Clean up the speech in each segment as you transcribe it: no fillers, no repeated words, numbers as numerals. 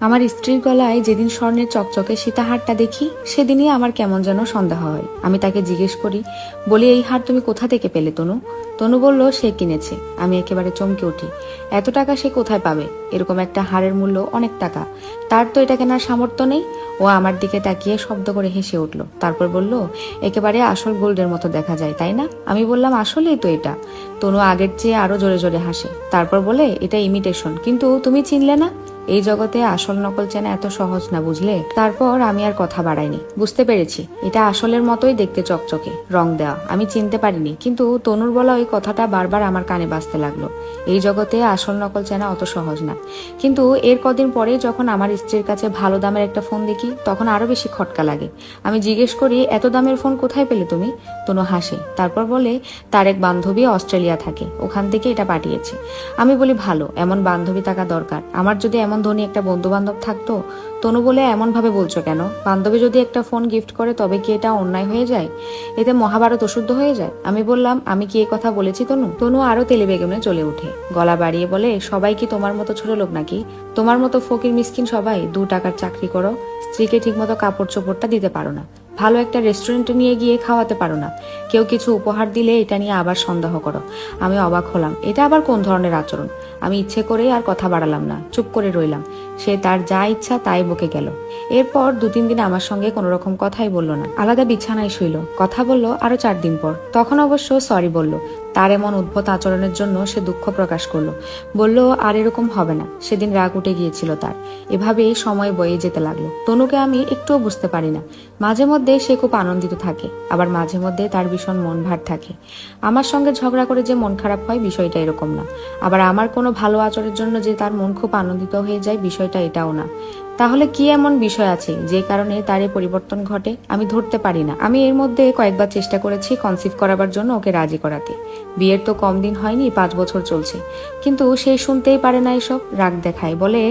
আমার স্ত্রীর গলায় যেদিন স্বর্ণের চকচকে সীতাহারটা দেখি সেদিনই আমার কেমন যেন সন্দেহ হয়। আমি তাকে জিজ্ঞেস করি, বলি এই হার তুমি কোথা থেকে পেলে তনু? তনু বলল সে কিনেছে। আমি একেবারে চমকে উঠি। এত টাকা সে কোথায় পাবে? এরকম একটা হারের মূল্য অনেক টাকা, তার তো এটা কেনার সামর্থ্য নেই। ও আমার দিকে তাকিয়ে শব্দ করে হেসে উঠল, তারপর বলল, একেবারে আসল গোল্ডের মতো দেখা যায় তাই না? আমি বললাম আসলেই তো এটা। তনু আগের চেয়ে আরো জোরে জোরে হাসে, তারপর বলে, এটা ইমিটেশন, কিন্তু তুমি চিনলে না? এই জগতে আসল নকল চেনা এত সহজ না, বুঝলে? তারপর আমি আর কথা বাড়াইনি। বুঝতে পেরেছি এটা আসলের মতোই দেখতে, চকচকে, রং দেওয়া। আমি চিনতে পারিনি, কিন্তু তনুর বলা ওই কথাটা বারবার আমার কানে বাজতে লাগলো। এই জগতে আসল নকল চেনা অত সহজ না। কিন্তু এর কদিন পরে যখন আমার স্ত্রীর কাছে ভালো দামের একটা ফোন দেখি, তখন আরো বেশি খটকা লাগে। আমি জিজ্ঞেস করি, এত দামের ফোন কোথায় পেলে তুমি? তনু হাসে, তারপর বলে, তার এক বান্ধবী অস্ট্রেলিয়া থাকে, ওখান থেকে এটা পাঠিয়েছে। আমি বলি, ভালো, এমন বান্ধবী থাকা দরকার। আমার যদি এমন ধনী একটা বন্ধু বান্ধব থাকতো। তনু বলে, এমন ভাবে বলছো কেন? বান্ধবী যদি একটা ফোন গিফট করে তবে কি এটা অন্যায় হয়ে যায়? এতে মহাভারত অশুদ্ধ হয়ে যায়? আমি বললাম, আমি কি এই কথা বলেছি তনু? তনু আরো তেলে বেগুনে জ্বলে উঠে, গলা বাড়িয়ে বলে, সবাই কি তোমার মতো ছোট লোক নাকি? তোমার মতো ফকির মিসকিন সবাই 2 টাকার চাকরি করো, স্ত্রীকে ঠিকমতো কাপড় চোপড়টা দিতে পারো না, ভালো একটা রেস্টুরেন্টে নিয়ে গিয়ে খাওয়াতে পারো না, কেউ কিছু উপহার দিলে এটা নিয়ে আবার সন্দেহ করো। আমি অবাক হলাম, এটা আবার কোন ধরনের আচরণ? আমি ইচ্ছে করে আর কথা বাড়ালাম না, চুপ করে রইলাম। সে তার যা ইচ্ছা তাই বকে গেল। এরপর 2-3 দিন আমার সঙ্গে কোনো রকম কথাই বলল না, আলাদা বিছানায় শুইল। কথা বলল আরো 4 দিন পর, তখন অবশ্য সরি বলল। তার এমন উদ্ভট আচরণের জন্য সে দুঃখ প্রকাশ করলো, বলল আর এরকম হবে না। সেদিন রাগ উঠে গিয়েছিল তার। এভাবেই সময় বয়ে যেতে লাগলো। তনুকে আমি একটুও বুঝতে পারি না। মাঝে মধ্যে সে খুব আনন্দিত থাকে, আবার মাঝে মধ্যে তার ভীষণ মন ভার থাকে। আমার সঙ্গে ঝগড়া করে যে মন খারাপ হয়, বিষয়টা এরকম না। আবার আমার কোনো ভালো আচরের জন্য যে তার মন খুব আনন্দিত হয়ে যায়, বিষয়টা এটাও না। তাহলে কি এমন বিষয় আছে যে কারণে তার এই পরিবর্তন ঘটে? আমি ধরতে পারি না। আমি এর মধ্যে কয়েকবার চেষ্টা করেছি কনসিভ করাবার জন্য ওকে রাজি করাতে। বিয়ের তো কম দিন হয়নি, 5 বছর চলছে, কিন্তু সে শুনতেই পারে না এসব। রাগ দেখায়, বলে,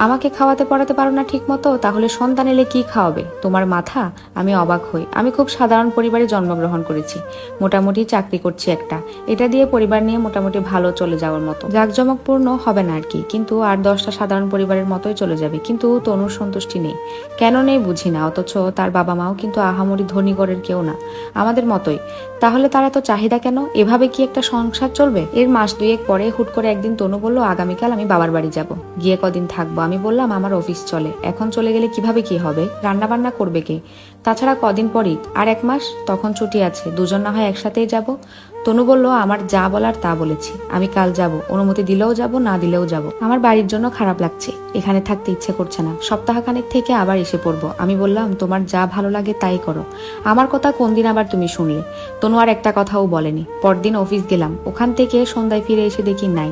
আমাকে খাওয়াতে পড়াতে পারো না ঠিক মতো, তাহলে সন্তান এলে কি খাওয়াবে? তোমার মাথা? আমি অবাক হই। আমি খুব সাধারণ পরিবারে জন্মগ্রহণ করেছি, মোটামুটি চাকরি করছি একটা, এটা দিয়ে পরিবার নিয়ে মোটামুটি ভালো চলে যাওয়ার মতো। জাঁকজমকপূর্ণ হবে না আর কি, কিন্তু 8-10টা সাধারণ পরিবারের মতোই চলে যাবে। কিন্তু তনুর সন্তুষ্টি নেই। কেন নেই বুঝি না, অথচ তার বাবা মাও কিন্তু আহামরি ধনী ঘরের কেউ না, আমাদের মতোই। তাহলে তারা তো চাহিদা কেন? এভাবে কি একটা সংসার চলবে? এর মাস 2 পরে হুট করে একদিন তনু বলল, আগামীকাল আমি বাবার বাড়ি যাব, গিয়ে কদিন থাকবো। আমি বললাম, আমার অফিস চলে, এখন চলে গেলে কিভাবে কি হবে? রান্না বান্না করবে কে? তাছাড়া কদিন পরই আর 1 মাস, তখন ছুটি আছে, দুজন না হয় একসাথেই যাব। তনু বলল, আমার যা বলার তা বলেছি, আমি কাল যাব, অনুমতি দিলেও যাব, না দিলেও যাব। আমার বাড়ির জন্য খারাপ লাগছে, এখানে থাকতে ইচ্ছে করছে না, সপ্তাহখানেক থেকে আবার এসে পড়বো। আমি বললাম, তোমার যা ভালো লাগে তাই করো, আমার কথা কোন দিন আবার তুমি শুনলে? তনু আর একটা কথাও বলেনি। পরদিন অফিস গেলাম, ওখান থেকে সন্ধ্যায় ফিরে এসে দেখি নাই।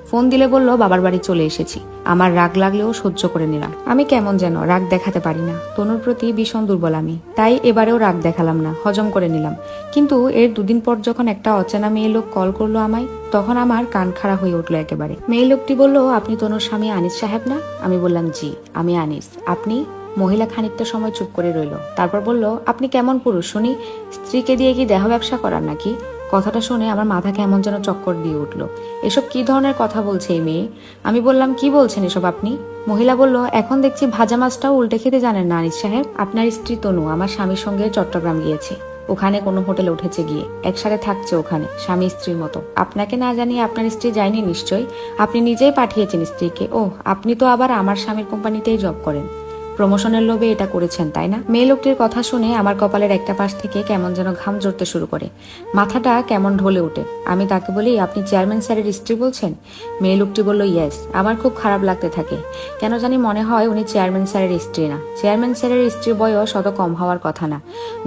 ফোন দিলে বলল বাবার বাড়ি চলে এসেছি। আমার রাগ লাগলেও সহ্য করে নিলাম। আমি কেমন যেন রাগ দেখাতে পারি না, তনুর প্রতি ভীষণ দুর্বল আমি, তাই এবারেও রাগ দেখালাম না, হজম করে নিলাম। কিন্তু এর 2 দিন পর যখন একটা অচেনা মেয়ে লোক কল করলো আমায়, তখন আমার কান খাড়া হয়ে উঠলো একেবারে। মেয়ে লোকটি বলল, আপনি তনুর স্বামী আনিস সাহেব না? আমি বললাম, জি, আমি আনিস। আপনি? মহিলা খানিকটা সময় চুপ করে রইল, তারপর বলল, আপনি কেমন পুরুষ শুনি? স্ত্রীকে দিয়ে কি দেহ ব্যবসা করার নাকি? কথাটা শুনে আমার মাথা কেমন যেন চক্কর দিয়ে উঠল। এসব কি ধরনের কথা বলছে এই মেয়ে? আমি বললাম, কি বলছেন এসব আপনি? মহিলা বলল, এখন দেখছি ভাজা মাছটাও উল্টে খেতে জানেন না আনিস সাহেব। আপনার স্ত্রী তনু আমার স্বামীর সঙ্গে চট্টগ্রাম গিয়েছে, ওখানে কোনো হোটেলে উঠেছে গিয়ে, একসাথে থাকছে ওখানে, স্বামী স্ত্রীর মতো। আপনাকে না জানিয়ে আপনার স্ত্রী যায়নি নিশ্চয়ই, আপনি নিজেই পাঠিয়েছেন স্ত্রীকে। ও, আপনি তো আবার আমার স্বামীর কোম্পানিতেই জব করেন, প্রমোশনের লোভে এটা করেছেন তাই না? মেয়ে লোকটির কথা শুনে আমার কপালের একটা পাশ থেকে কেমন যেন ঘাম ঝরতে শুরু করে, মাথাটা কেমন ঢলে ওঠে। আমি তাকে বলি, আপনি চেয়ারম্যান স্যারের স্ত্রী বলছেন? মেয়ে লোকটি বলল, ইয়েস। আমার খুব খারাপ লাগতে থাকে, কেন জানি মনে হয় উনি চেয়ারম্যান স্যারের স্ত্রী না। চেয়ারম্যান স্যারের স্ত্রীর বয়স অত কম হওয়ার কথা না,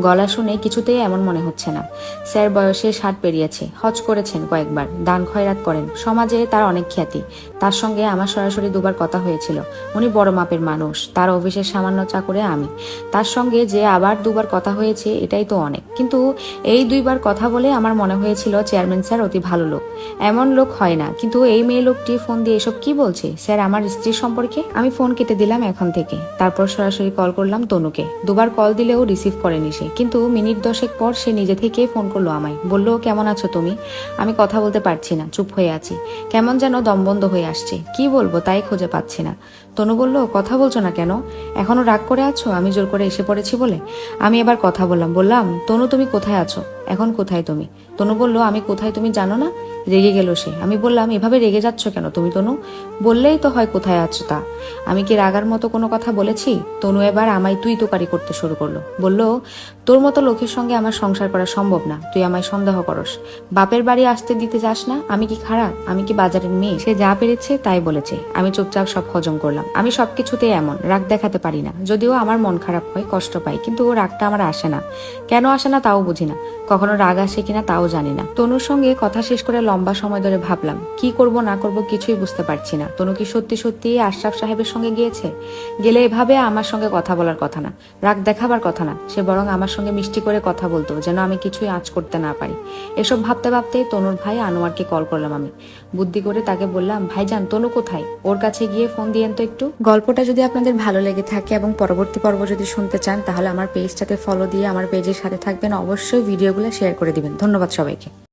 গলা শুনে কিছুতেই এমন মনে হচ্ছে না। স্যার বয়সে 60 পেরিয়েছে, হজ করেছেন কয়েকবার, দান খয়রাত করেন, সমাজে তার অনেক খ্যাতি। তার সঙ্গে আমার সরাসরি 2বার কথা হয়েছিল। উনি বড় মাপের মানুষ, তার অফিসের সামান্য চাকরে আমি। তার সঙ্গে যে আবার 2বার কথা হয়েছে, এটাই তো অনেক। কিন্তু এই 2বার কথা বলে আমার মনে হয়েছিল চেয়ারম্যান স্যার অতি ভালো লোক, এমন লোক হয় না। কিন্তু এই মেয়ে লোকটি ফোন দিয়ে এসব কি বলছে স্যার আমার স্ত্রীর সম্পর্কে? আমি ফোন কেটে দিলাম এখন থেকে, তারপর সরাসরি কল করলাম তনুকে। 2বার কল দিলেও রিসিভ করেনি সে, কিন্তু মিনিট 10 পর সে নিজে থেকে ফোন করলো আমায়, বলল, কেমন আছো তুমি? আমি কথা বলতে পারছি না, চুপ হয়ে আছি, কেমন যেন দম বন্ধ হয়ে আসছে, কি বলবো তাই খুঁজে পাচ্ছি না। তনু বলল, কথা বলছো না কেন? এখনো রাগ করে আছো আমি জোর করে এসে পড়েছি বলে? আমি এবার কথা বললাম, তনু তুমি কোথায় আছো? এখন কোথায় তুমি? তনু বলল, আমি কোথায় তুমি জানো না? রেগে গেল সে। আমি বললাম, এভাবে রেগে যাচ্ছ কেন তুমি তনু? বললেই তো হয় কোথায় আছো তা। আমি কি রাগার মতো কোনো কথা বলেছি? তনু এবার আমায় তুই তোকারি করতে শুরু করলো। বলল, তোর মতো লোকের সঙ্গে আমার সংসার করা সম্ভব না, তুই আমায় সন্দেহ করস। বাপের বাড়ি আসতে দিতে যাস না? আমি কি খারাপ? আমি কি বাজারের মেয়ে? সে যা পেরেছে তাই বলেছে। আমি চুপচাপ সব হজম করলাম। আমি সবকিছুতেই এমন, রাগ দেখাতে পারি না। যদিও আমার মন খারাপ হয়, কষ্ট পাই, কিন্তু ও রাগটা আমার আসে না। কেন আসে না তাও বুঝি না। কখনো রাগ আসে কিনা তাও জানি না। তনুর সঙ্গে কথা শেষ করে লম্বা সময় ধরে ভাবলাম, কি করব না করব কিছুই বুঝতে পারছি না। তনু কি সত্যি সত্যি আশরাফ সাহেবের সঙ্গে গিয়েছে? গেলে এভাবে আমার সঙ্গে কথা বলার কথা না, রাগ দেখাবার কথা না। সে বরং আমার সঙ্গে মিষ্টি করে কথা বলতো, যেন আমি কিছুই আঁচ করতে না পারি। এসব ভাবতে ভাবতেই তনুর ভাই আনোয়ারকে কল করলাম। আমি বুদ্ধি করে তাকে বললাম, ভাইজান তনু কোথায়? ওর কাছে গিয়ে ফোন দিয়েন তো একটু। গল্পটা যদি আপনাদের ভালো লেগে থাকে এবং পরবর্তী পর্ব যদি শুনতে চান, তাহলে আমার পেজটাতে ফলো দিয়ে আমার পেজের সাথে থাকবেন। অবশ্যই ভিডিওগুলো শেয়ার করে দিবেন। ধন্যবাদ সবাইকে।